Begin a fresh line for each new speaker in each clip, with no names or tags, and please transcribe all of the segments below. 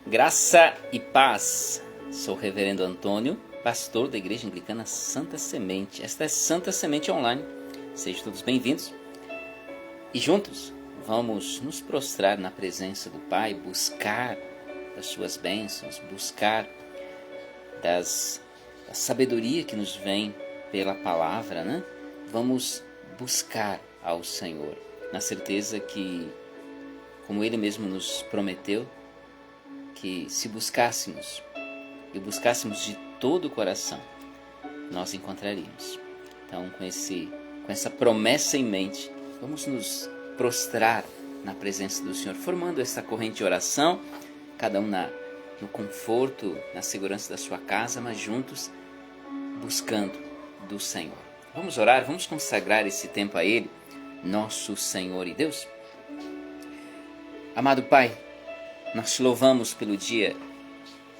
Graça e paz. Sou o Reverendo Antônio, pastor da Igreja Anglicana Santa Semente. Esta é Santa Semente Online. Sejam todos bem-vindos. E juntos vamos nos prostrar na presença do Pai, buscar das suas bênçãos, buscar da sabedoria que nos vem pela palavra, né? Vamos buscar ao Senhor, na certeza que, como Ele mesmo nos prometeu, que se buscássemos e buscássemos de todo o coração, nós encontraríamos. Então, com essa promessa em mente, vamos nos prostrar na presença do Senhor, formando essa corrente de oração, cada um no conforto, na segurança da sua casa, mas juntos buscando do Senhor. Vamos orar, vamos consagrar esse tempo a Ele, nosso Senhor e Deus. Amado Pai, nós te louvamos pelo dia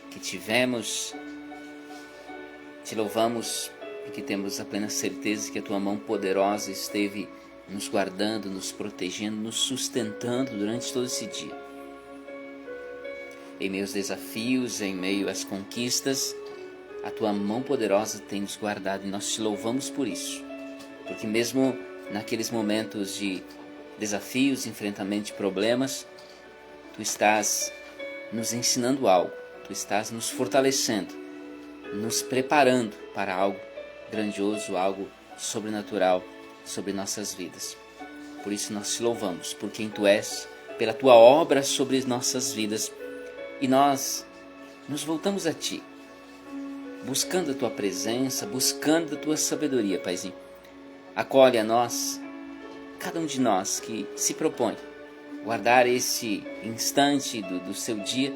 que tivemos, te louvamos porque temos a plena certeza que a Tua mão poderosa esteve nos guardando, nos protegendo, nos sustentando durante todo esse dia. Em meio aos desafios, em meio às conquistas, a Tua mão poderosa tem nos guardado e nós te louvamos por isso. Porque mesmo naqueles momentos de desafios, enfrentamento de problemas, Tu estás nos ensinando algo, Tu estás nos fortalecendo, nos preparando para algo grandioso, algo sobrenatural sobre nossas vidas. Por isso nós te louvamos, por quem Tu és, pela Tua obra sobre nossas vidas, e nós nos voltamos a Ti, buscando a Tua presença, buscando a Tua sabedoria, Paizinho. Acolhe a nós, cada um de nós que se propõe guardar esse instante do seu dia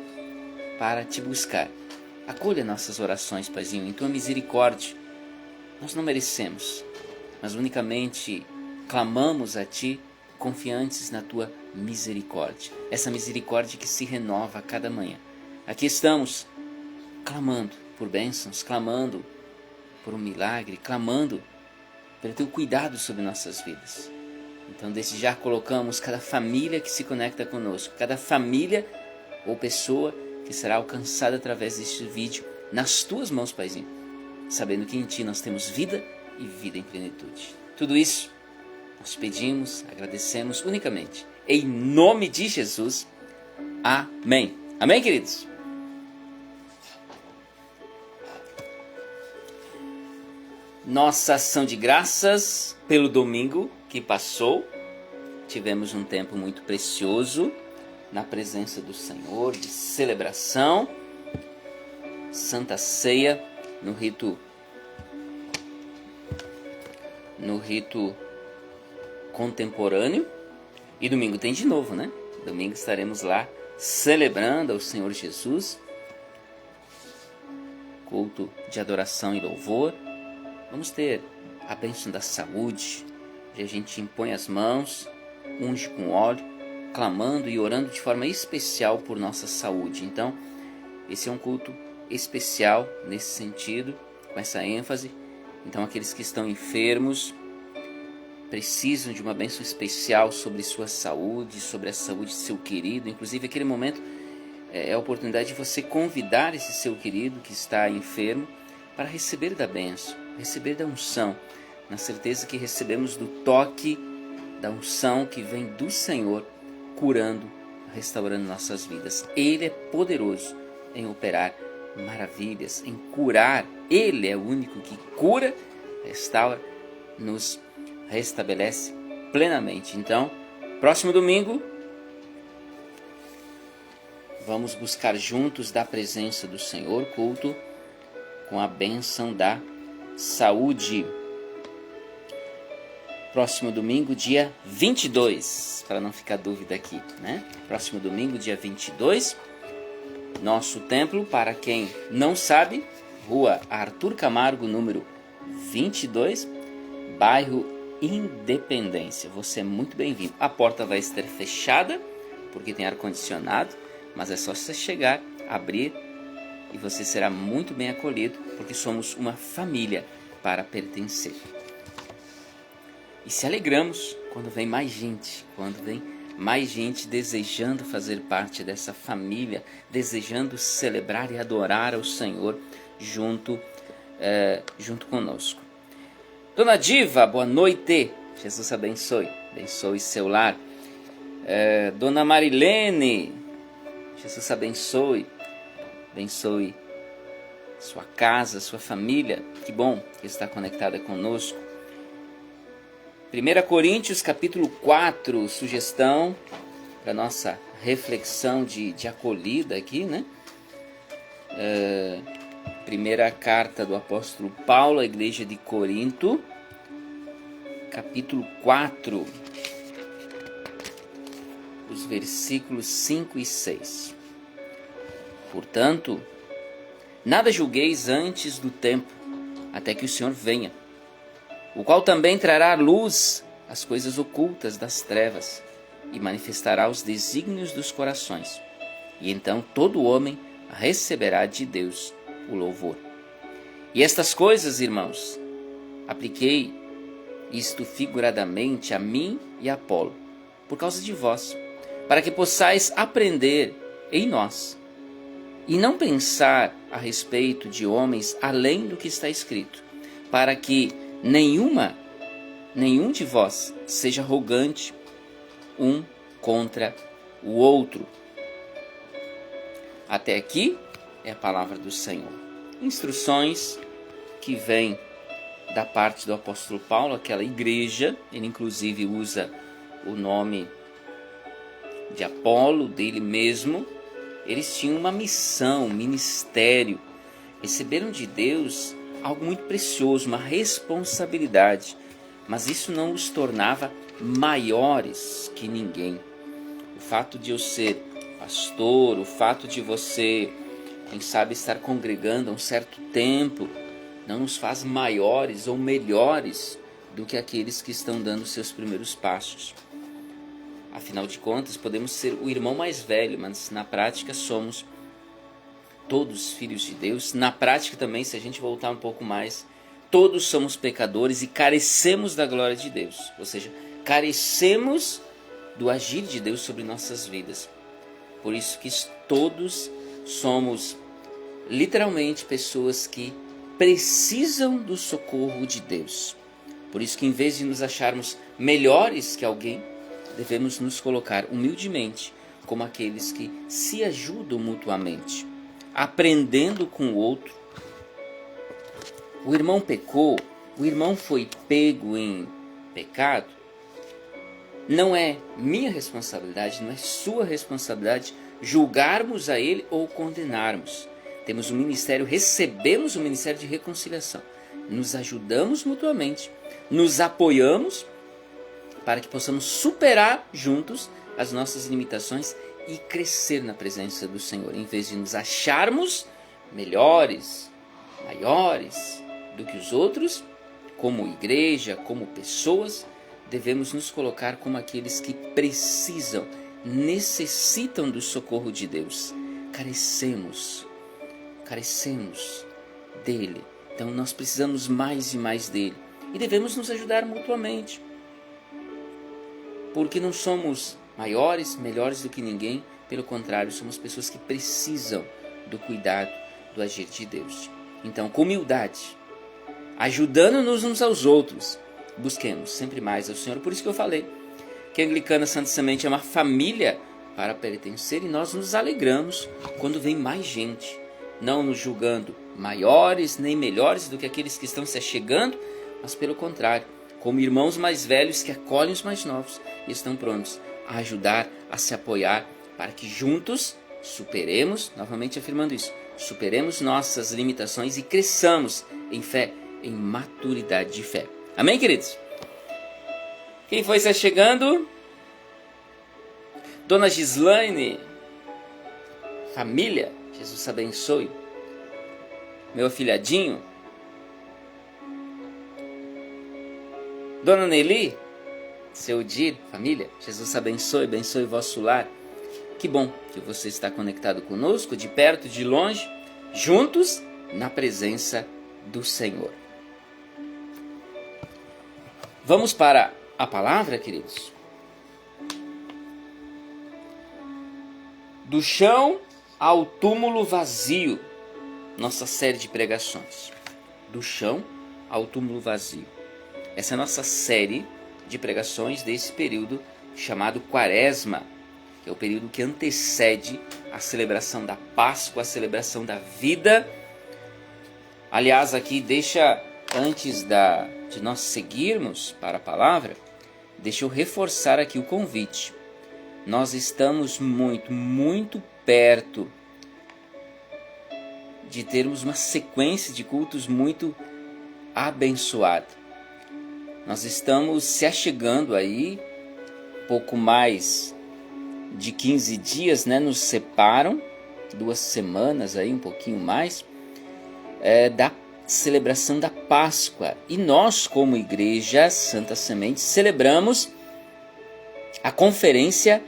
para Te buscar. Acolha nossas orações, Paizinho, em Tua misericórdia. Nós não merecemos, mas unicamente clamamos a Ti, confiantes na Tua misericórdia. Essa misericórdia que se renova a cada manhã. Aqui estamos, clamando por bênçãos, clamando por um milagre, clamando pelo Teu cuidado sobre nossas vidas. Então, desde já colocamos cada família que se conecta conosco, cada família ou pessoa que será alcançada através deste vídeo nas Tuas mãos, Paizinho, sabendo que em Ti nós temos vida e vida em plenitude. Tudo isso nós pedimos, agradecemos unicamente em nome de Jesus. Amém. Amém, queridos? Nossa ação de graças pelo domingo que passou. Tivemos um tempo muito precioso na presença do Senhor, de celebração, Santa Ceia, no rito contemporâneo. E domingo tem de novo, né? Domingo estaremos lá celebrando ao Senhor Jesus, culto de adoração e louvor. Vamos ter a bênção da saúde, onde a gente impõe as mãos, unge com óleo, clamando e orando de forma especial por nossa saúde. Então, esse é um culto especial nesse sentido, com essa ênfase. Então, aqueles que estão enfermos precisam de uma bênção especial sobre sua saúde, sobre a saúde de seu querido. Inclusive, aquele momento é a oportunidade de você convidar esse seu querido que está enfermo para receber da bênção, receber da unção, na certeza que recebemos do toque da unção que vem do Senhor, curando, restaurando nossas vidas. Ele é poderoso em operar maravilhas, em curar. Ele é o único que cura, restaura, nos restabelece plenamente. Então, próximo domingo, vamos buscar juntos da presença do Senhor, culto com a bênção da saúde. Próximo domingo, dia 22, para não ficar dúvida aqui, né? Próximo domingo, dia 22, Nosso templo, para quem não sabe, Rua Arthur Camargo, número 22, bairro Independência. Você é muito bem-vindo. A porta vai estar fechada, porque tem ar-condicionado, mas é só você chegar, abrir, e você será muito bem acolhido, porque somos uma família para pertencer. E se alegramos quando vem mais gente, desejando fazer parte dessa família, desejando celebrar e adorar ao Senhor junto conosco. Dona Diva, boa noite. Jesus abençoe seu lar. Dona Marilene, Jesus abençoe sua casa, sua família. Que bom que está conectada conosco. 1 Coríntios capítulo 4, sugestão para nossa reflexão de acolhida aqui, né? Primeira carta do apóstolo Paulo à igreja de Corinto, capítulo 4, os versículos 5 e 6. Portanto, nada julgueis antes do tempo, até que o Senhor venha, o qual também trará à luz as coisas ocultas das trevas e manifestará os desígnios dos corações. E então todo homem receberá de Deus o louvor. E estas coisas, irmãos, apliquei isto figuradamente a mim e a Apolo, por causa de vós, para que possais aprender em nós, e não pensar a respeito de homens além do que está escrito, para que nenhum de vós seja arrogante um contra o outro. Até aqui é a palavra do Senhor. Instruções que vêm da parte do apóstolo Paulo, aquela igreja. Ele inclusive usa o nome de Apolo, dele mesmo. Eles tinham uma missão, um ministério. Receberam de Deus algo muito precioso, uma responsabilidade. Mas isso não os tornava maiores que ninguém. O fato de eu ser pastor, o fato de você, quem sabe, estar congregando há um certo tempo, não nos faz maiores ou melhores do que aqueles que estão dando seus primeiros passos. Afinal de contas, podemos ser o irmão mais velho, mas na prática somos todos filhos de Deus. Na prática também, se a gente voltar um pouco mais, todos somos pecadores e carecemos da glória de Deus. Ou seja, carecemos do agir de Deus sobre nossas vidas. Por isso que todos somos literalmente pessoas que precisam do socorro de Deus. Por isso que em vez de nos acharmos melhores que alguém, devemos nos colocar humildemente como aqueles que se ajudam mutuamente, aprendendo com o outro. O irmão pecou, o irmão foi pego em pecado. Não é minha responsabilidade, não é sua responsabilidade julgarmos a ele ou condenarmos. Temos um ministério, recebemos o ministério de reconciliação. Nos ajudamos mutuamente, nos apoiamos para que possamos superar juntos as nossas limitações e crescer na presença do Senhor. Em vez de nos acharmos melhores, maiores do que os outros, como igreja, como pessoas, devemos nos colocar como aqueles que precisam, necessitam do socorro de Deus. Carecemos dele. Então nós precisamos mais e mais dele. E devemos nos ajudar mutuamente. Porque não somos maiores, melhores do que ninguém. Pelo contrário, somos pessoas que precisam do cuidado, do agir de Deus. Então, com humildade, ajudando-nos uns aos outros, busquemos sempre mais ao Senhor. Por isso que eu falei que a Anglicana Santa Semente é uma família para pertencer, e nós nos alegramos quando vem mais gente, não nos julgando maiores nem melhores do que aqueles que estão se achegando, mas pelo contrário, como irmãos mais velhos que acolhem os mais novos e estão prontos a ajudar, a se apoiar, para que juntos superemos, novamente afirmando isso, superemos nossas limitações e cresçamos em fé, em maturidade de fé. Amém, queridos? Quem foi se achegando? Dona Gislaine, família, Jesus abençoe. Meu afilhadinho. Dona Nelly, seu Dir, família, Jesus abençoe, abençoe vosso lar. Que bom que você está conectado conosco, de perto, de longe, juntos na presença do Senhor. Vamos para a palavra, queridos? Do chão ao túmulo vazio, nossa série de pregações. Do chão ao túmulo vazio. Essa é a nossa série de pregações desse período chamado Quaresma, que é o período que antecede a celebração da Páscoa, a celebração da vida. Aliás, aqui antes de nós seguirmos para a palavra, deixa eu reforçar aqui o convite. Nós estamos muito perto de termos uma sequência de cultos muito abençoada. Nós estamos se achegando aí, pouco mais de 15 dias, né, nos separam, 2 semanas aí, um pouquinho mais, da celebração da Páscoa. E nós, como Igreja Santa Semente, celebramos a conferência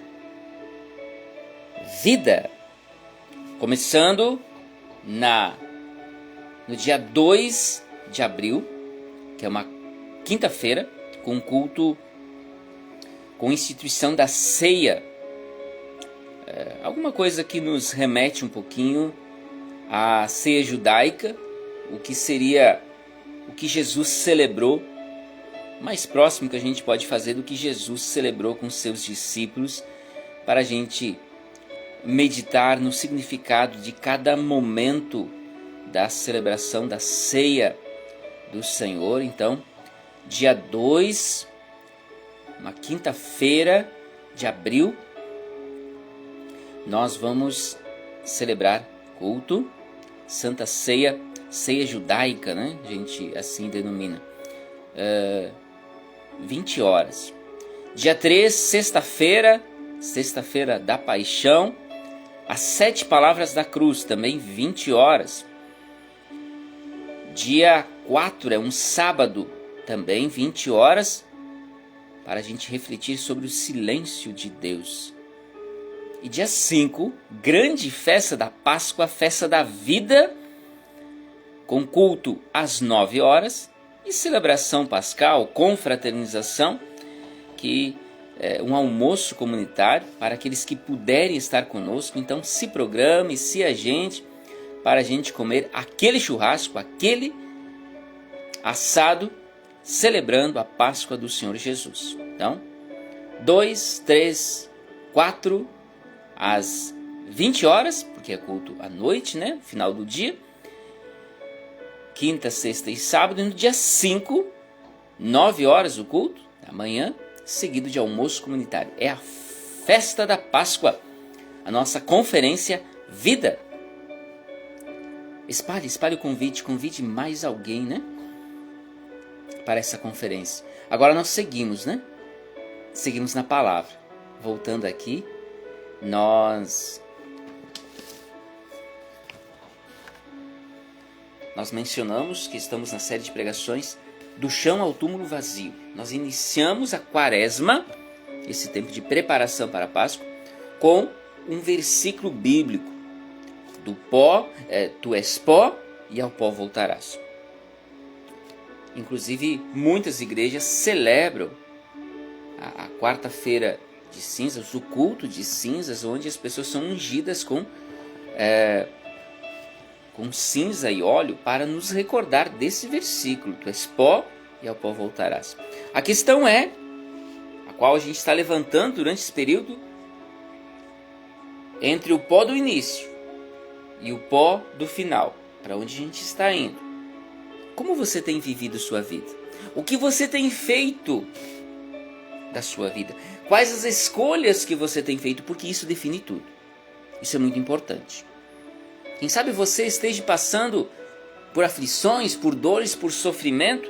Vida, começando no dia 2 de abril, que é uma quinta-feira, com culto, com instituição da ceia. Alguma coisa que nos remete um pouquinho à ceia judaica, o que seria o que Jesus celebrou, mais próximo que a gente pode fazer do que Jesus celebrou com seus discípulos, para a gente meditar no significado de cada momento da celebração da ceia do Senhor. Então, dia 2, uma quinta-feira de abril, nós vamos celebrar culto, Santa Ceia, ceia judaica, né? A gente assim denomina. 20 horas. Dia 3, sexta-feira da Paixão, as 7 palavras da cruz, também 20 horas. Dia 4 é um sábado, também 20 horas, para a gente refletir sobre o silêncio de Deus. E dia 5, grande festa da Páscoa, festa da vida, com culto às 9 horas e celebração pascal, confraternização, que é um almoço comunitário para aqueles que puderem estar conosco. Então se programe, se agende para a gente comer aquele churrasco, aquele assado, celebrando a Páscoa do Senhor Jesus. Então, 2, 3, 4, às 20 horas, porque é culto à noite, né? Final do dia. Quinta, sexta e sábado. E no dia 5, 9 horas o culto, da manhã, seguido de almoço comunitário. É a festa da Páscoa, a nossa conferência Vida. Espalhe o convite, convide mais alguém, né? Para essa conferência. Agora nós seguimos, né? Seguimos na palavra. Voltando aqui, nós mencionamos que estamos na série de pregações do chão ao túmulo vazio. Nós iniciamos a Quaresma, esse tempo de preparação para a Páscoa, com um versículo bíblico: do pó, tu és pó e ao pó voltarás. Inclusive, muitas igrejas celebram a quarta-feira de cinzas, o culto de cinzas, onde as pessoas são ungidas com cinza e óleo, para nos recordar desse versículo: tu és pó e ao pó voltarás. A questão é, a qual a gente está levantando durante esse período, entre o pó do início e o pó do final, para onde a gente está indo. Como você tem vivido sua vida? O que você tem feito da sua vida? Quais as escolhas que você tem feito? Porque isso define tudo. Isso é muito importante. Quem sabe você esteja passando por aflições, por dores, por sofrimento,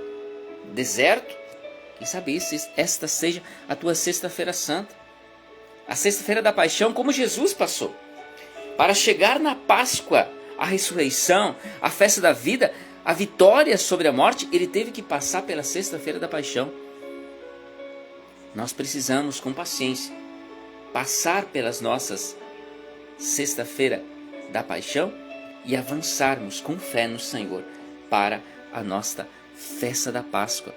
deserto. Quem sabe esta seja a tua sexta-feira santa. A sexta-feira da paixão, como Jesus passou. Para chegar na Páscoa, a ressurreição, a festa da vida, a vitória sobre a morte, ele teve que passar pela sexta-feira da paixão. Nós precisamos, com paciência, passar pelas nossas sexta-feira da paixão e avançarmos com fé no Senhor para a nossa festa da Páscoa.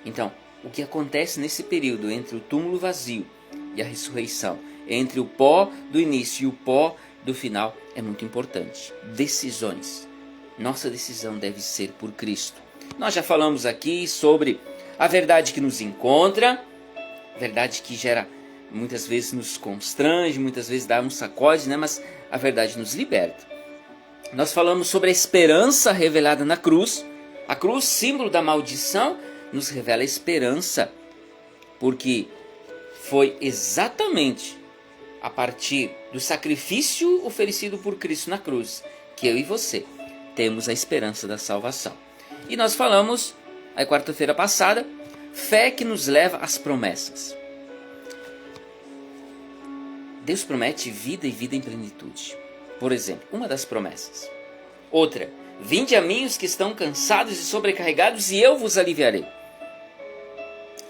Então, o que acontece nesse período entre o túmulo vazio e a ressurreição, entre o pó do início e o pó do final, é muito importante. Decisões. Nossa decisão deve ser por Cristo. Nós já falamos aqui sobre a verdade que nos encontra, verdade que gera, muitas vezes nos constrange, muitas vezes dá um sacode, né? Mas a verdade nos liberta. Nós falamos sobre a esperança revelada na cruz. A cruz, símbolo da maldição, nos revela a esperança, porque foi exatamente a partir do sacrifício oferecido por Cristo na cruz que eu e você temos a esperança da salvação. E nós falamos, a quarta-feira passada, fé que nos leva às promessas. Deus promete vida e vida em plenitude. Por exemplo, uma das promessas. Outra, vinde a mim os que estão cansados e sobrecarregados e eu vos aliviarei.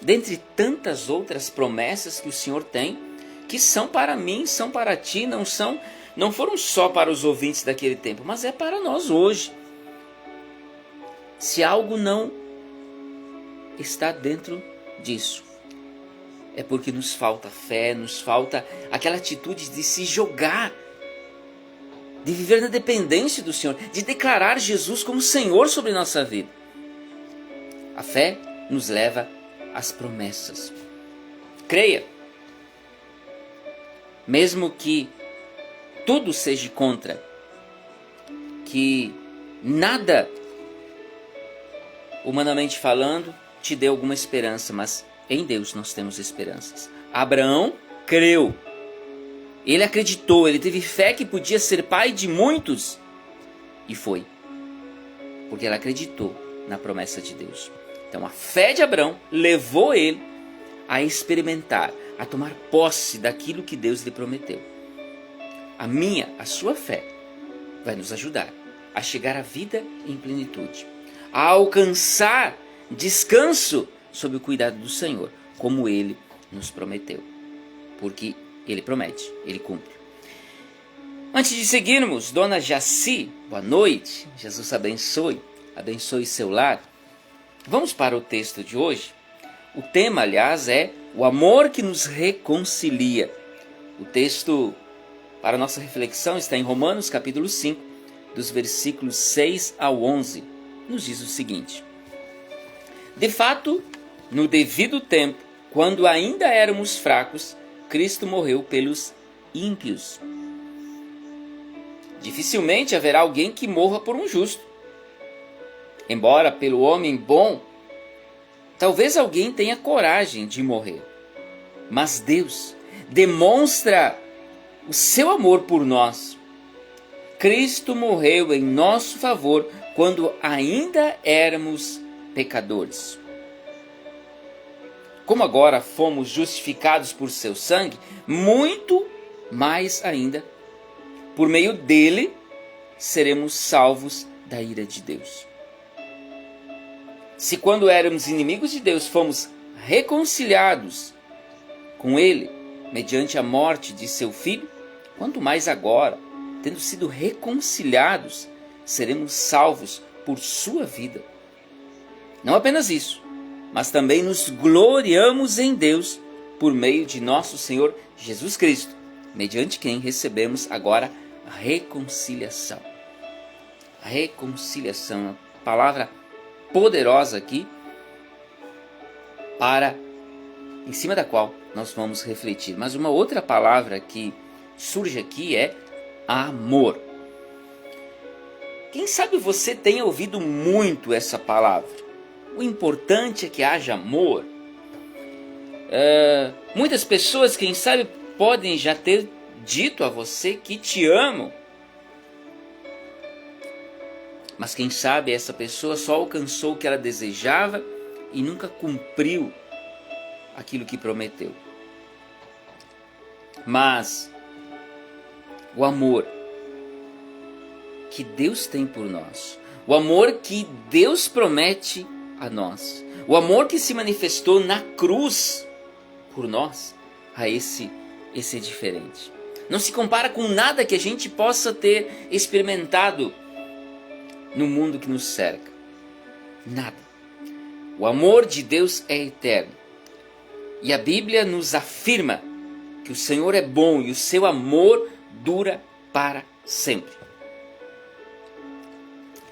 Dentre tantas outras promessas que o Senhor tem, que são para mim, são para ti, não foram só para os ouvintes daquele tempo, mas é para nós hoje. Se algo não está dentro disso, é porque nos falta fé, nos falta aquela atitude de se jogar, de viver na dependência do Senhor, de declarar Jesus como Senhor sobre nossa vida. A fé nos leva às promessas. Creia, mesmo que tudo seja contra, que nada, humanamente falando, te dê alguma esperança, mas em Deus nós temos esperanças. Abraão creu, ele acreditou, ele teve fé que podia ser pai de muitos, e foi, porque ele acreditou na promessa de Deus. Então a fé de Abraão levou ele a experimentar, a tomar posse daquilo que Deus lhe prometeu. A sua fé vai nos ajudar a chegar à vida em plenitude, a alcançar descanso sob o cuidado do Senhor, como Ele nos prometeu. Porque Ele promete, Ele cumpre. Antes de seguirmos, Dona Jaci, boa noite. Jesus abençoe seu lar. Vamos para o texto de hoje. O tema, aliás, é o amor que nos reconcilia. O texto para nossa reflexão está em Romanos capítulo 5, dos versículos 6 ao 11. Nos diz o seguinte: de fato, no devido tempo, quando ainda éramos fracos, Cristo morreu pelos ímpios. Dificilmente haverá alguém que morra por um justo. Embora pelo homem bom, talvez alguém tenha coragem de morrer. Mas Deus demonstra o seu amor por nós. Cristo morreu em nosso favor quando ainda éramos pecadores. Como agora fomos justificados por seu sangue, muito mais ainda, por meio dele, seremos salvos da ira de Deus. Se quando éramos inimigos de Deus fomos reconciliados com ele, mediante a morte de seu filho, quanto mais agora, tendo sido reconciliados, seremos salvos por sua vida. Não apenas isso, mas também nos gloriamos em Deus por meio de nosso Senhor Jesus Cristo, mediante quem recebemos agora a reconciliação. A reconciliação, uma palavra poderosa aqui, em cima da qual nós vamos refletir. Mas uma outra palavra que surge aqui é amor. Quem sabe você tenha ouvido muito essa palavra. O importante é que haja amor. Muitas pessoas, quem sabe, podem já ter dito a você que te amam. Mas quem sabe essa pessoa só alcançou o que ela desejava e nunca cumpriu aquilo que prometeu. Mas o amor que Deus tem por nós, o amor que Deus promete a nós, o amor que se manifestou na cruz por nós, esse é diferente. Não se compara com nada que a gente possa ter experimentado no mundo que nos cerca. Nada. O amor de Deus é eterno. E a Bíblia nos afirma que o Senhor é bom e o seu amor dura para sempre.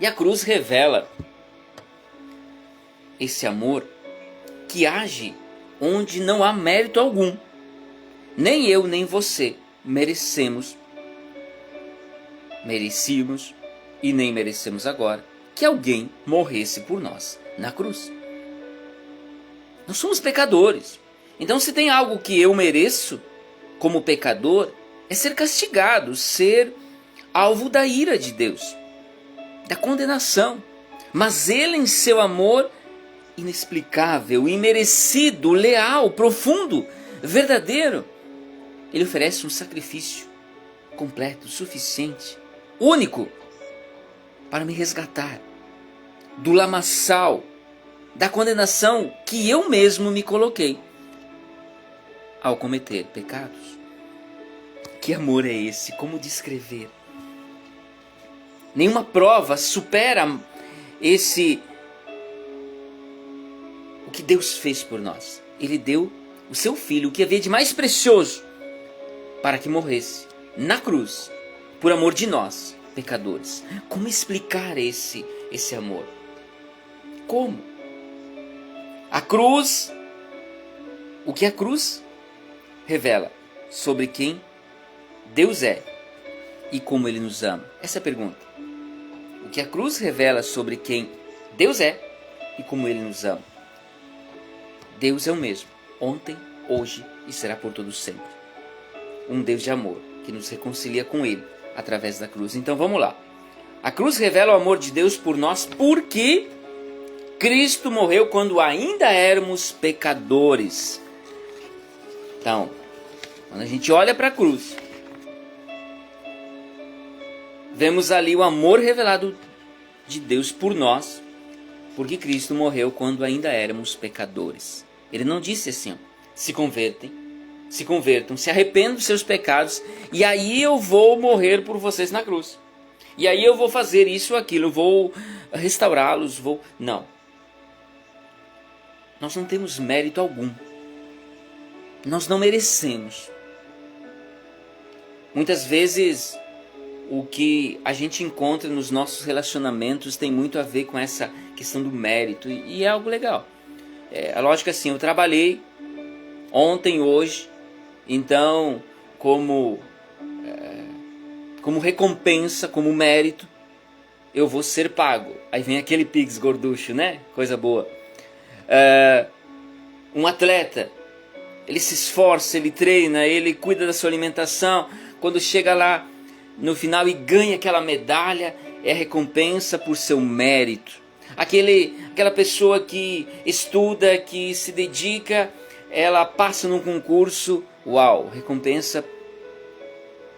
E a cruz revela esse amor que age onde não há mérito algum. Nem eu, nem você merecíamos e nem merecemos agora que alguém morresse por nós na cruz. Nós somos pecadores. Então, se tem algo que eu mereço como pecador, é ser castigado, ser alvo da ira de Deus, da condenação. Mas Ele, em seu amor inexplicável, imerecido, leal, profundo, verdadeiro, Ele oferece um sacrifício completo, suficiente, único, para me resgatar do lamaçal, da condenação que eu mesmo me coloquei ao cometer pecados. Que amor é esse? Como descrever? Nenhuma prova supera o que Deus fez por nós. Ele deu o seu Filho, o que havia de mais precioso, para que morresse na cruz, por amor de nós, pecadores. Como explicar esse amor? Como? A cruz, o que a cruz revela sobre quem Deus é e como Ele nos ama? Essa é a pergunta. O que a cruz revela sobre quem Deus é e como Ele nos ama? Deus é o mesmo, ontem, hoje e será por todo sempre. Um Deus de amor, que nos reconcilia com Ele através da cruz. Então vamos lá. A cruz revela o amor de Deus por nós porque Cristo morreu quando ainda éramos pecadores. Então, quando a gente olha para a cruz, vemos ali o amor revelado de Deus por nós, porque Cristo morreu quando ainda éramos pecadores. Ele não disse assim, se convertam, se arrependam dos seus pecados, e aí eu vou morrer por vocês na cruz. E aí eu vou fazer isso ou aquilo, eu vou restaurá-los, Não. Nós não temos mérito algum. Nós não merecemos. Muitas vezes o que a gente encontra nos nossos relacionamentos tem muito a ver com essa questão do mérito, e é algo legal. É lógico assim, eu trabalhei ontem, hoje, então como recompensa, como mérito, eu vou ser pago. Aí vem aquele Pix gorducho, né? Coisa boa. Um atleta, ele se esforça, ele treina, ele cuida da sua alimentação. Quando chega lá no final e ganha aquela medalha, é recompensa por seu mérito. Aquela pessoa que estuda, que se dedica, ela passa num concurso, uau, recompensa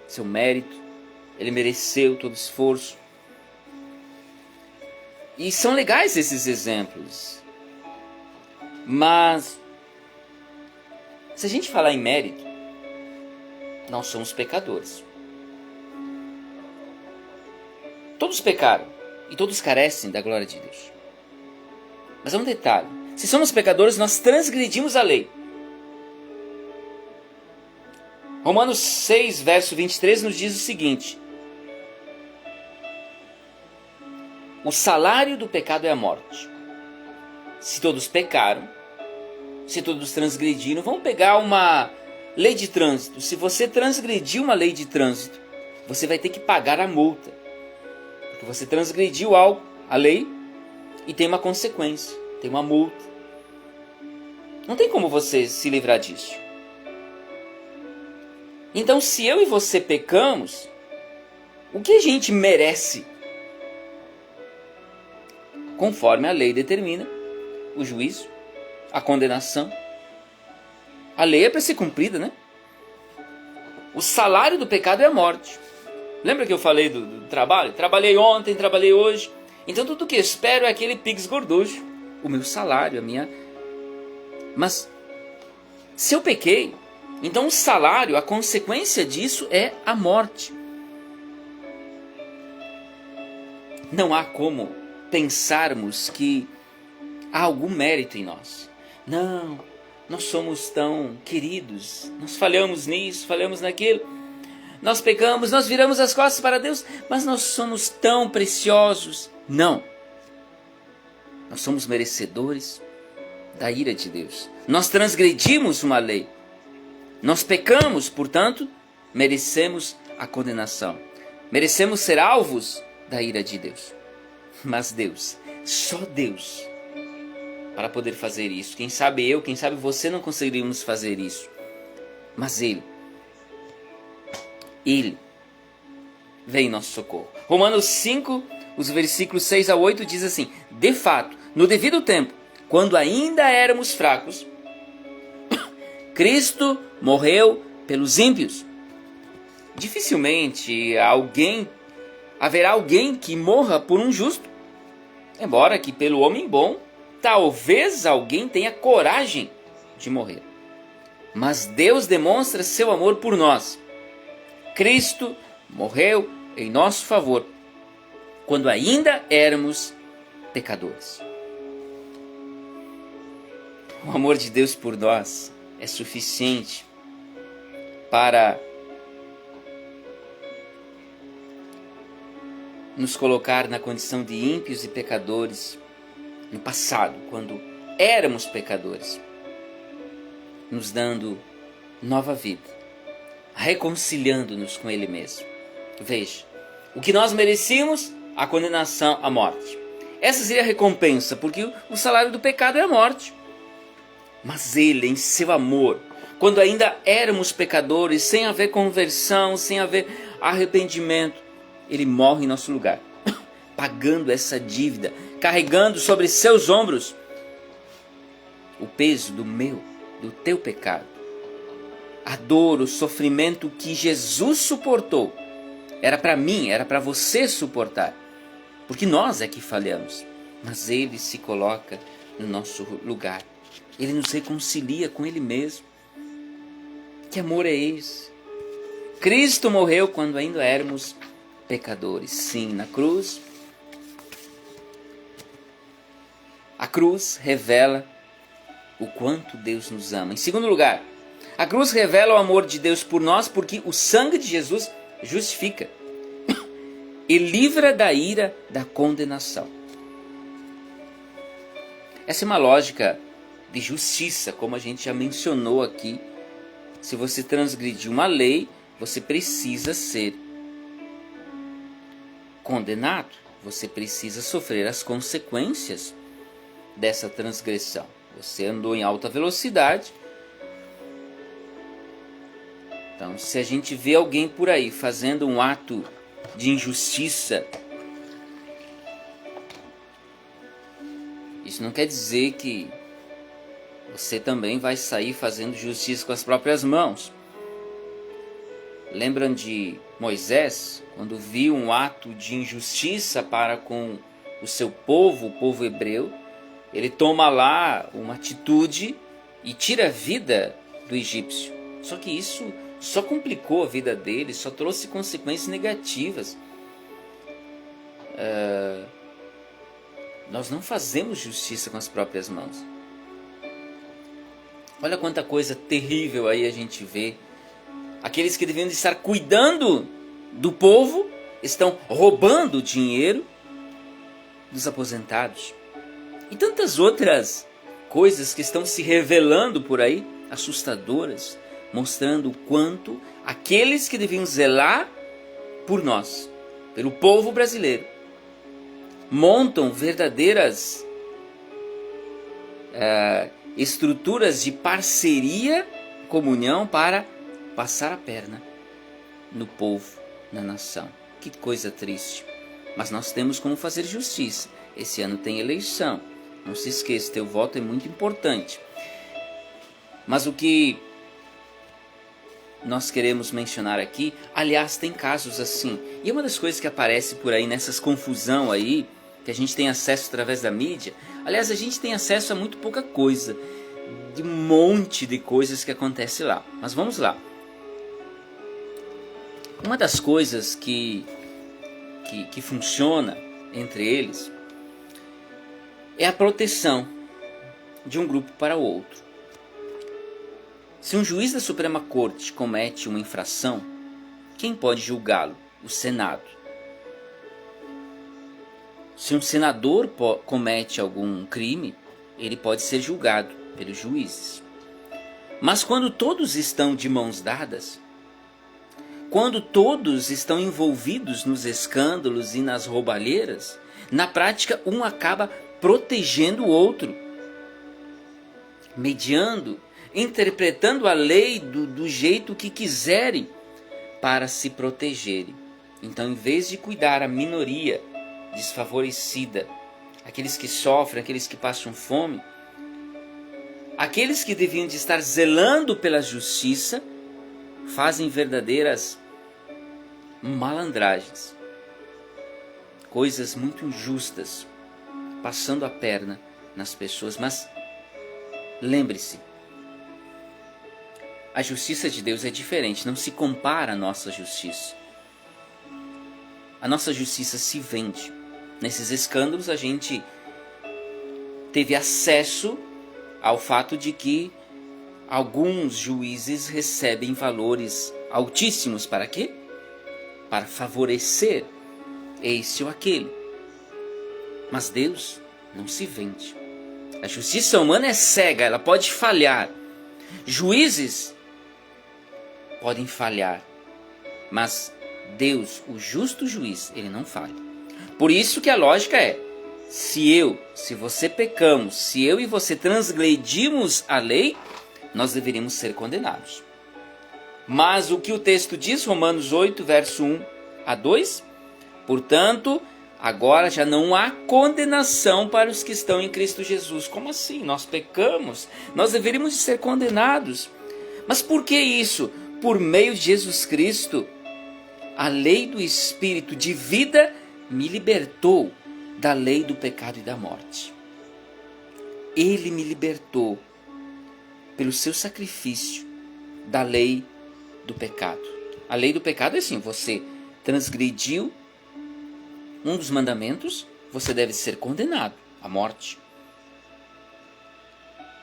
seu mérito, ele mereceu todo esforço. E são legais esses exemplos. Mas se a gente falar em mérito, nós somos pecadores. Todos pecaram e todos carecem da glória de Deus. Mas há um detalhe: se somos pecadores, nós transgredimos a lei. Romanos 6, verso 23 nos diz o seguinte: o salário do pecado é a morte. Se todos pecaram, se todos transgrediram, vamos pegar uma lei de trânsito. Se você transgrediu uma lei de trânsito, você vai ter que pagar a multa. Porque você transgrediu a lei e tem uma consequência, tem uma multa. Não tem como você se livrar disso. Então, se eu e você pecamos, o que a gente merece? Conforme a lei determina, o juízo, a condenação. A lei é para ser cumprida, né? O salário do pecado é a morte. Lembra que eu falei do trabalho? Trabalhei ontem, trabalhei hoje. Então tudo que eu espero é aquele pix gorducho, o meu salário, a minha... Mas se eu pequei, então o salário, a consequência disso é a morte. Não há como pensarmos que há algum mérito em nós. Não, nós somos tão queridos, nós falhamos nisso, falhamos naquilo, nós pecamos, nós viramos as costas para Deus, mas nós somos tão preciosos. Não, nós somos merecedores da ira de Deus. Nós transgredimos uma lei, nós pecamos, portanto, merecemos a condenação, merecemos ser alvos da ira de Deus. Mas Deus, só Deus, para poder fazer isso. Quem sabe eu, quem sabe você não conseguiríamos fazer isso. Mas Ele vem em nosso socorro. Romanos 5, os versículos 6 a 8 diz assim: de fato, no devido tempo, quando ainda éramos fracos, Cristo morreu pelos ímpios. Dificilmente haverá alguém que morra por um justo, embora que pelo homem bom, talvez alguém tenha coragem de morrer. Mas Deus demonstra seu amor por nós. Cristo morreu em nosso favor, quando ainda éramos pecadores. O amor de Deus por nós é suficiente para nos colocar na condição de ímpios e pecadores no passado, quando éramos pecadores, nos dando nova vida, reconciliando-nos com Ele mesmo. Veja, o que nós merecíamos, a condenação, a morte. Essa seria a recompensa, porque o salário do pecado é a morte. Mas Ele, em seu amor, quando ainda éramos pecadores, sem haver conversão, sem haver arrependimento, Ele morre em nosso lugar, pagando essa dívida, carregando sobre seus ombros o peso do meu, do teu pecado. A dor, o sofrimento que Jesus suportou, era para mim, era para você suportar, porque nós é que falhamos, mas Ele se coloca no nosso lugar. Ele nos reconcilia com Ele mesmo. Que amor é esse? Cristo morreu quando ainda éramos pecadores. Sim, na cruz. A cruz revela o quanto Deus nos ama. Em segundo lugar, a cruz revela o amor de Deus por nós, porque o sangue de Jesus justifica e livra da ira da condenação. Essa é uma lógica de justiça, como a gente já mencionou aqui. Se você transgredir uma lei, você precisa ser condenado. Você precisa sofrer as consequências dessa transgressão. Você andou em alta velocidade. Então, se a gente vê alguém por aí fazendo um ato de injustiça, isso não quer dizer que você também vai sair fazendo justiça com as próprias mãos. Lembram de Moisés, quando viu um ato de injustiça para com o seu povo, o povo hebreu, ele toma lá uma atitude e tira a vida do egípcio. Só que isso só complicou a vida dele, só trouxe consequências negativas. Nós não fazemos justiça com as próprias mãos. Olha quanta coisa terrível aí a gente vê. Aqueles que deviam estar cuidando do povo estão roubando o dinheiro dos aposentados. E tantas outras coisas que estão se revelando por aí, assustadoras, mostrando o quanto aqueles que deviam zelar por nós, pelo povo brasileiro, montam verdadeiras estruturas de parceria, comunhão para passar a perna no povo, na nação. Que coisa triste. Mas nós temos como fazer justiça. Esse ano tem eleição. Não se esqueça, teu voto é muito importante. Mas o que nós queremos mencionar aqui. Aliás, tem casos assim. E uma das coisas que aparece por aí nessas confusão aí, que a gente tem acesso através da mídia, aliás, a gente tem acesso a muito pouca coisa, de um monte de coisas que acontece lá. Mas vamos lá. Uma das coisas que funciona entre eles é a proteção de um grupo para o outro. Se um juiz da Suprema Corte comete uma infração, quem pode julgá-lo? O Senado. Se um senador comete algum crime, ele pode ser julgado pelos juízes. Mas quando todos estão de mãos dadas, quando todos estão envolvidos nos escândalos e nas roubalheiras, na prática um acaba protegendo o outro, mediando, interpretando a lei do jeito que quiserem para se protegerem. Então, em vez de cuidar a minoria desfavorecida, aqueles que sofrem, aqueles que passam fome, aqueles que deviam de estar zelando pela justiça, fazem verdadeiras malandragens, coisas muito injustas, passando a perna nas pessoas. Mas lembre-se, a justiça de Deus é diferente, não se compara à nossa justiça. A nossa justiça se vende. Nesses escândalos a gente teve acesso ao fato de que alguns juízes recebem valores altíssimos. Para quê? Para favorecer esse ou aquele. Mas Deus não se vende. A justiça humana é cega, ela pode falhar. Juízes podem falhar, mas Deus, o justo juiz, ele não falha. Por isso que a lógica é, se você pecamos, se eu e você transgredimos a lei, nós deveríamos ser condenados. Mas o que o texto diz, Romanos 8, verso 1 a 2, portanto, agora já não há condenação para os que estão em Cristo Jesus. Como assim? Nós pecamos, nós deveríamos ser condenados. Mas por que isso? Por meio de Jesus Cristo, a lei do Espírito de vida me libertou da lei do pecado e da morte. Ele me libertou pelo seu sacrifício da lei do pecado. A lei do pecado é assim, você transgrediu um dos mandamentos, você deve ser condenado à morte.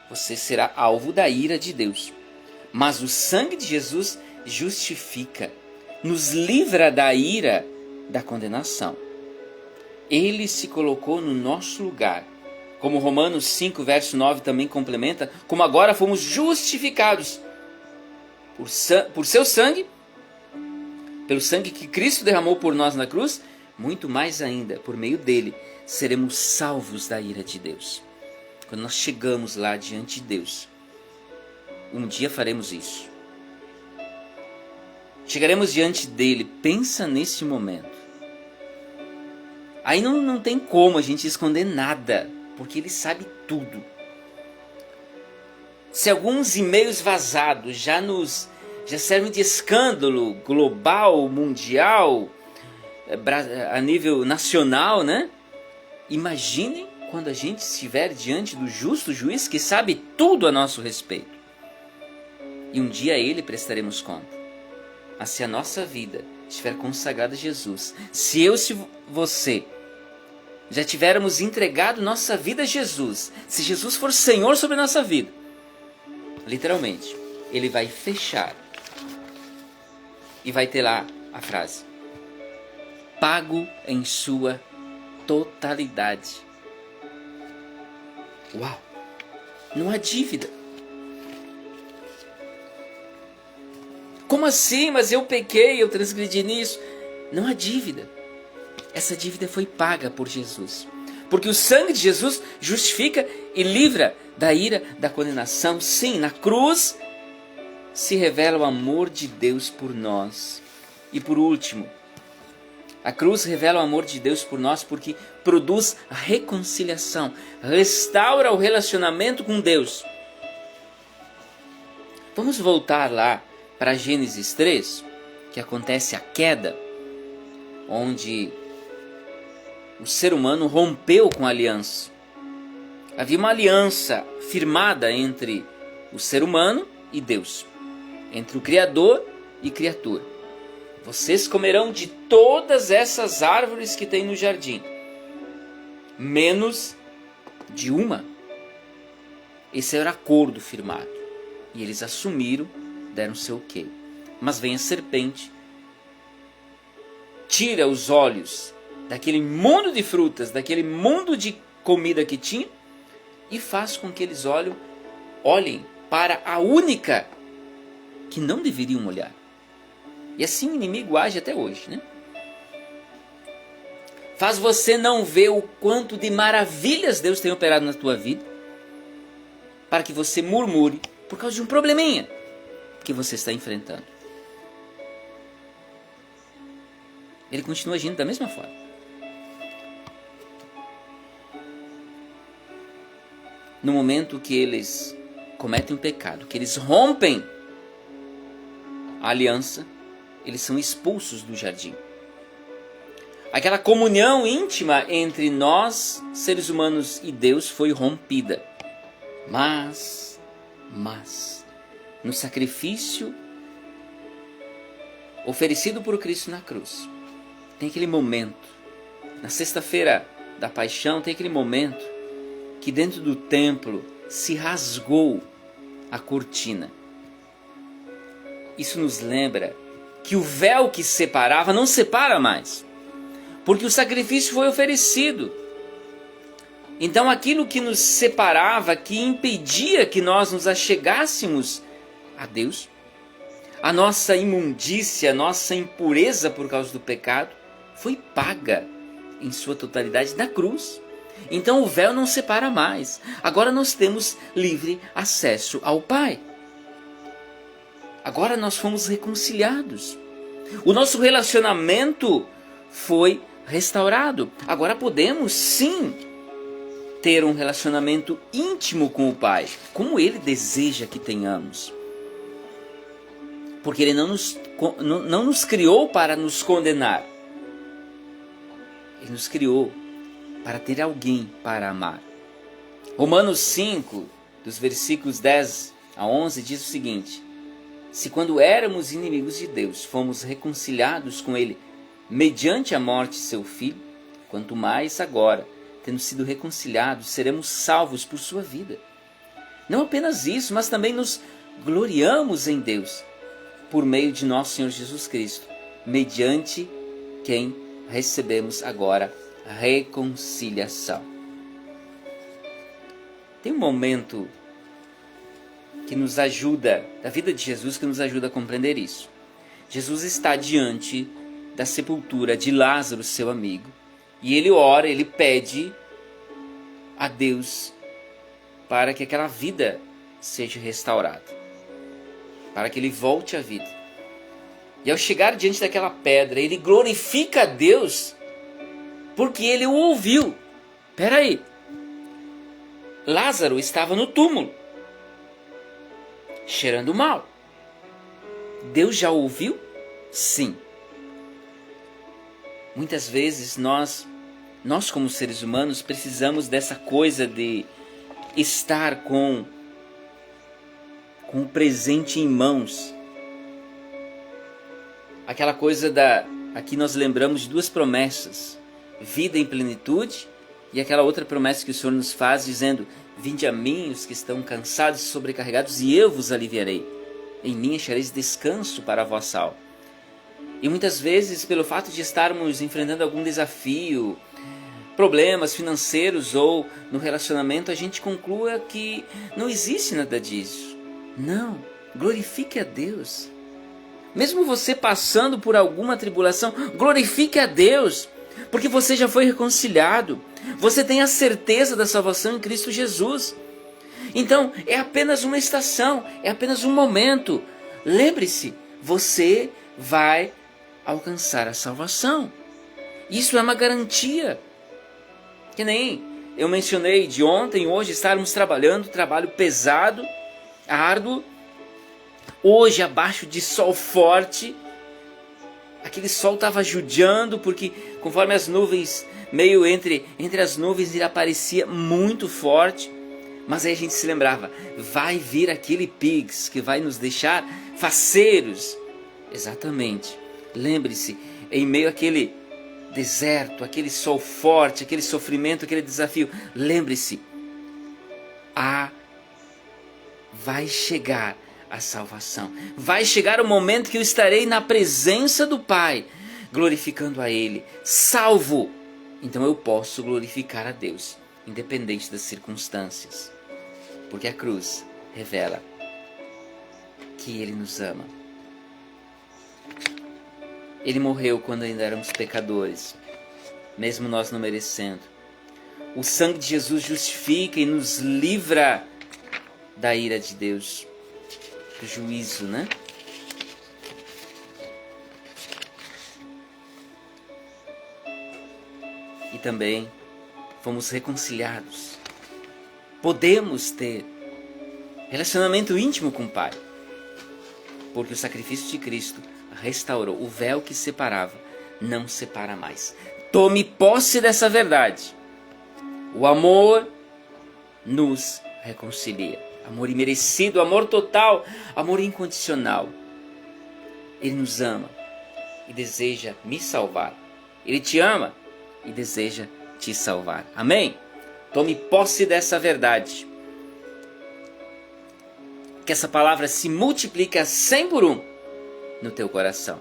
Você será alvo da ira de Deus. Mas o sangue de Jesus justifica, nos livra da ira da condenação. Ele se colocou no nosso lugar. Como Romanos 5, verso 9 também complementa, como agora fomos justificados por seu sangue, pelo sangue que Cristo derramou por nós na cruz, muito mais ainda, por meio dele, seremos salvos da ira de Deus. Quando nós chegamos lá diante de Deus, um dia faremos isso. Chegaremos diante dele, pensa nesse momento. Aí não tem como a gente esconder nada, porque ele sabe tudo. Se alguns e-mails vazados já servem de escândalo global, mundial, a nível nacional, né? Imaginem quando a gente estiver diante do justo juiz que sabe tudo a nosso respeito. E um dia a ele prestaremos conta. Mas se a nossa vida estiver consagrada a Jesus, se você já tivermos entregado nossa vida a Jesus, se Jesus for Senhor sobre a nossa vida, literalmente, ele vai fechar e vai ter lá a frase: pago em sua totalidade. Uau! Não há dívida. Como assim? Mas eu pequei, eu transgredi nisso. Não há dívida. Essa dívida foi paga por Jesus. Porque o sangue de Jesus justifica e livra da ira, da condenação. Sim, na cruz se revela o amor de Deus por nós. E por último, a cruz revela o amor de Deus por nós porque produz a reconciliação, restaura o relacionamento com Deus. Vamos voltar lá para Gênesis 3, que acontece a queda, onde o ser humano rompeu com a aliança. Havia uma aliança firmada entre o ser humano e Deus, entre o Criador e criatura. Vocês comerão de todas essas árvores que tem no jardim, menos de uma. Esse era o acordo firmado. E eles assumiram, deram seu ok. Mas vem a serpente, tira os olhos daquele mundo de frutas, daquele mundo de comida que tinha, e faz com que eles olhem para a única que não deveriam olhar. E assim o inimigo age até hoje, né? Faz você não ver o quanto de maravilhas Deus tem operado na tua vida, para que você murmure por causa de um probleminha que você está enfrentando. Ele continua agindo da mesma forma. No momento que eles cometem um pecado, que eles rompem a aliança, eles são expulsos do jardim. Aquela comunhão íntima entre nós, seres humanos, e Deus foi rompida. Mas, no sacrifício oferecido por Cristo na cruz, tem aquele momento, na sexta-feira da paixão, tem aquele momento que dentro do templo se rasgou a cortina. Isso nos lembra que o véu que separava não separa mais, porque o sacrifício foi oferecido. Então aquilo que nos separava, que impedia que nós nos achegássemos a Deus, a nossa imundícia, a nossa impureza por causa do pecado, foi paga em sua totalidade na cruz. Então o véu não separa mais. Agora nós temos livre acesso ao Pai. Agora nós fomos reconciliados. O nosso relacionamento foi restaurado. Agora podemos sim ter um relacionamento íntimo com o Pai, como Ele deseja que tenhamos. Porque Ele não nos criou para nos condenar. Ele nos criou para ter alguém para amar. Romanos 5, dos versículos 10 a 11, diz o seguinte: se quando éramos inimigos de Deus, fomos reconciliados com Ele mediante a morte de seu Filho, quanto mais agora, tendo sido reconciliados, seremos salvos por sua vida. Não apenas isso, mas também nos gloriamos em Deus, por meio de nosso Senhor Jesus Cristo, mediante quem recebemos agora a reconciliação. Tem um momento que nos ajuda, da vida de Jesus, que nos ajuda a compreender isso. Jesus está diante da sepultura de Lázaro, seu amigo, e ele ora, ele pede a Deus para que aquela vida seja restaurada, para que ele volte à vida. E ao chegar diante daquela pedra, ele glorifica a Deus, porque ele o ouviu. Espera aí, Lázaro estava no túmulo, cheirando mal. Deus já ouviu? Sim. Muitas vezes nós como seres humanos precisamos dessa coisa de estar com o presente em mãos. Aquela coisa aqui nós lembramos de duas promessas: vida em plenitude, e aquela outra promessa que o Senhor nos faz dizendo: vinde a mim os que estão cansados e sobrecarregados, e eu vos aliviarei. Em mim achareis descanso para a vossa alma. E muitas vezes, pelo fato de estarmos enfrentando algum desafio, problemas financeiros ou no relacionamento, a gente conclua que não existe nada disso. Não, glorifique a Deus. Mesmo você passando por alguma tribulação, glorifique a Deus, porque você já foi reconciliado. Você tem a certeza da salvação em Cristo Jesus. Então, é apenas uma estação, é apenas um momento. Lembre-se, você vai alcançar a salvação. Isso é uma garantia. Que nem eu mencionei de ontem, hoje estarmos trabalhando, trabalho pesado, árduo, Hoje, abaixo de sol forte, aquele sol estava judiando, porque conforme as nuvens, meio entre as nuvens, ele aparecia muito forte. Mas aí a gente se lembrava, vai vir aquele pigs que vai nos deixar faceiros. Exatamente. Lembre-se, em meio àquele deserto, aquele sol forte, aquele sofrimento, aquele desafio, lembre-se, vai chegar a salvação. Vai chegar o momento que eu estarei na presença do Pai, glorificando a Ele, salvo. Então eu posso glorificar a Deus, independente das circunstâncias. Porque a cruz revela que Ele nos ama. Ele morreu quando ainda éramos pecadores, mesmo nós não merecendo. O sangue de Jesus justifica e nos livra da ira de Deus, do juízo, né? E também fomos reconciliados. Podemos ter relacionamento íntimo com o Pai, porque o sacrifício de Cristo restaurou. O véu que separava não separa mais. Tome posse dessa verdade. O amor nos reconcilia. Amor imerecido, amor total, amor incondicional. Ele nos ama e deseja me salvar. Ele te ama e deseja te salvar. Amém? Tome posse dessa verdade. Que essa palavra se multiplique a 100 por 1 no teu coração.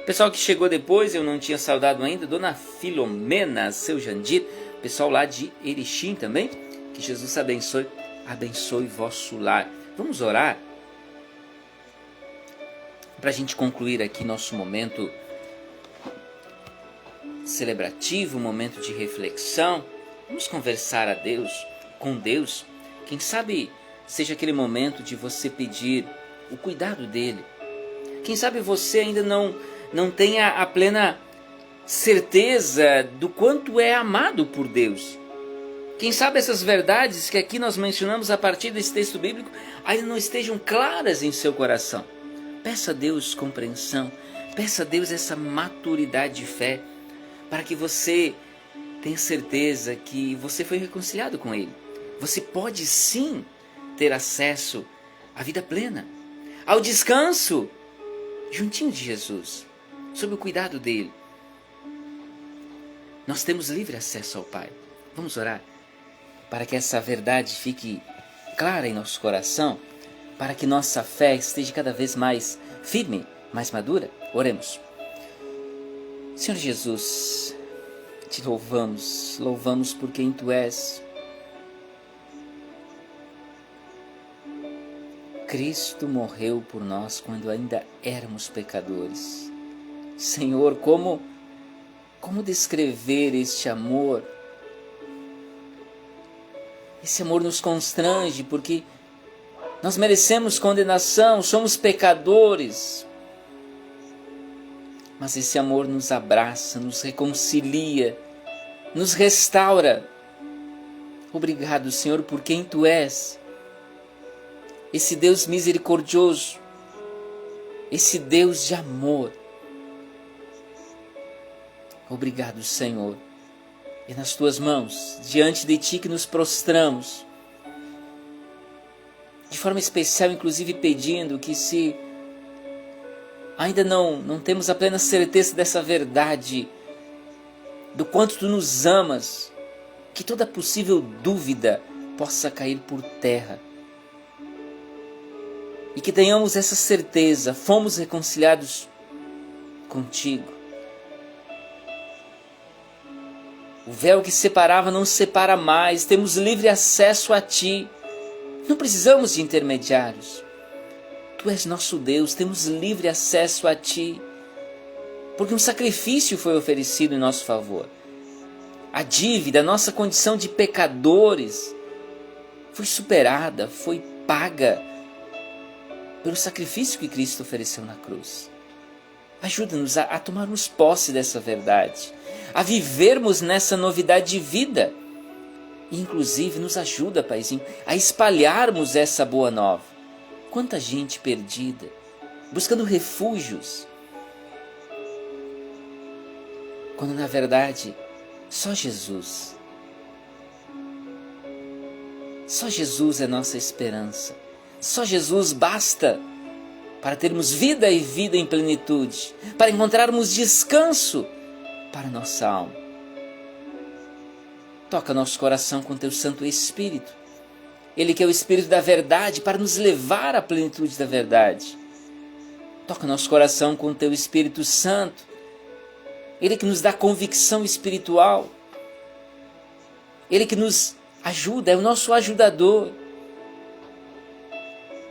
Pessoal que chegou depois, eu não tinha saudado ainda, Dona Filomena, seu Jandir, pessoal lá de Erechim também, que Jesus abençoe vosso lar. Vamos orar? Para a gente concluir aqui nosso momento celebrativo, momento de reflexão, vamos conversar com Deus. Quem sabe seja aquele momento de você pedir o cuidado dele. Quem sabe você ainda não tenha a plena certeza do quanto é amado por Deus. Quem sabe essas verdades que aqui nós mencionamos a partir desse texto bíblico ainda não estejam claras em seu coração. Peça a Deus compreensão, peça a Deus essa maturidade de fé, para que você tenha certeza que você foi reconciliado com Ele. Você pode sim ter acesso à vida plena, ao descanso, juntinho de Jesus, sob o cuidado dele. Nós temos livre acesso ao Pai. Vamos orar para que essa verdade fique clara em nosso coração, para que nossa fé esteja cada vez mais firme, mais madura. Oremos. Senhor Jesus, te louvamos por quem Tu és. Cristo morreu por nós quando ainda éramos pecadores. Senhor, como descrever este amor? Esse amor nos constrange porque nós merecemos condenação, somos pecadores. Mas esse amor nos abraça, nos reconcilia, nos restaura. Obrigado, Senhor, por quem Tu és. Esse Deus misericordioso, esse Deus de amor. Obrigado, Senhor. É nas Tuas mãos, diante de Ti que nos prostramos. De forma especial, inclusive pedindo que se ainda não temos a plena certeza dessa verdade, do quanto Tu nos amas, que toda possível dúvida possa cair por terra. E que tenhamos essa certeza, fomos reconciliados contigo. O véu que separava não separa mais, temos livre acesso a Ti. Não precisamos de intermediários. Tu és nosso Deus, temos livre acesso a Ti. Porque um sacrifício foi oferecido em nosso favor. A dívida, a nossa condição de pecadores, foi superada, foi paga pelo sacrifício que Cristo ofereceu na cruz. Ajuda-nos a tomarmos posse dessa verdade, a vivermos nessa novidade de vida. E inclusive nos ajuda, Paizinho, a espalharmos essa boa nova. Quanta gente perdida, buscando refúgios, quando na verdade só Jesus é nossa esperança. Só Jesus basta para termos vida e vida em plenitude, para encontrarmos descanso para nossa alma. Toca nosso coração com teu Santo Espírito. Ele que é o Espírito da verdade para nos levar à plenitude da verdade. Toca nosso coração com teu Espírito Santo. Ele que nos dá convicção espiritual. Ele que nos ajuda, é o nosso ajudador.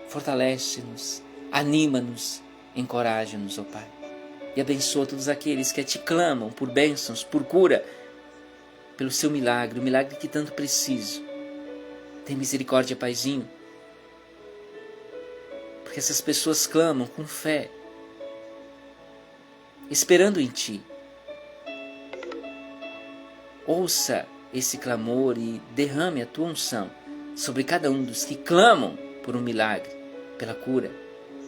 Fortalece-nos, anima-nos, encoraja-nos, ó Pai. E abençoa todos aqueles que te clamam por bênçãos, por cura, pelo seu milagre, o milagre que tanto preciso. Tem misericórdia, Paizinho, porque essas pessoas clamam com fé, esperando em Ti. Ouça esse clamor e derrame a Tua unção sobre cada um dos que clamam por um milagre, pela cura,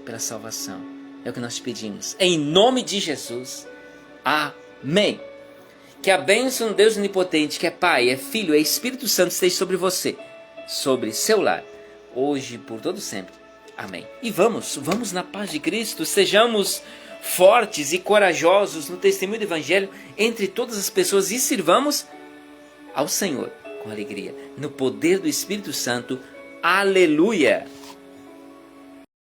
pela salvação. É o que nós te pedimos. Em nome de Jesus. Amém. Que a bênção do Deus Onipotente, que é Pai, é Filho, é Espírito Santo, esteja sobre você, sobre seu lar, hoje e por todo sempre. Amém. E vamos na paz de Cristo, sejamos fortes e corajosos no testemunho do Evangelho entre todas as pessoas e sirvamos ao Senhor com alegria, no poder do Espírito Santo. Aleluia!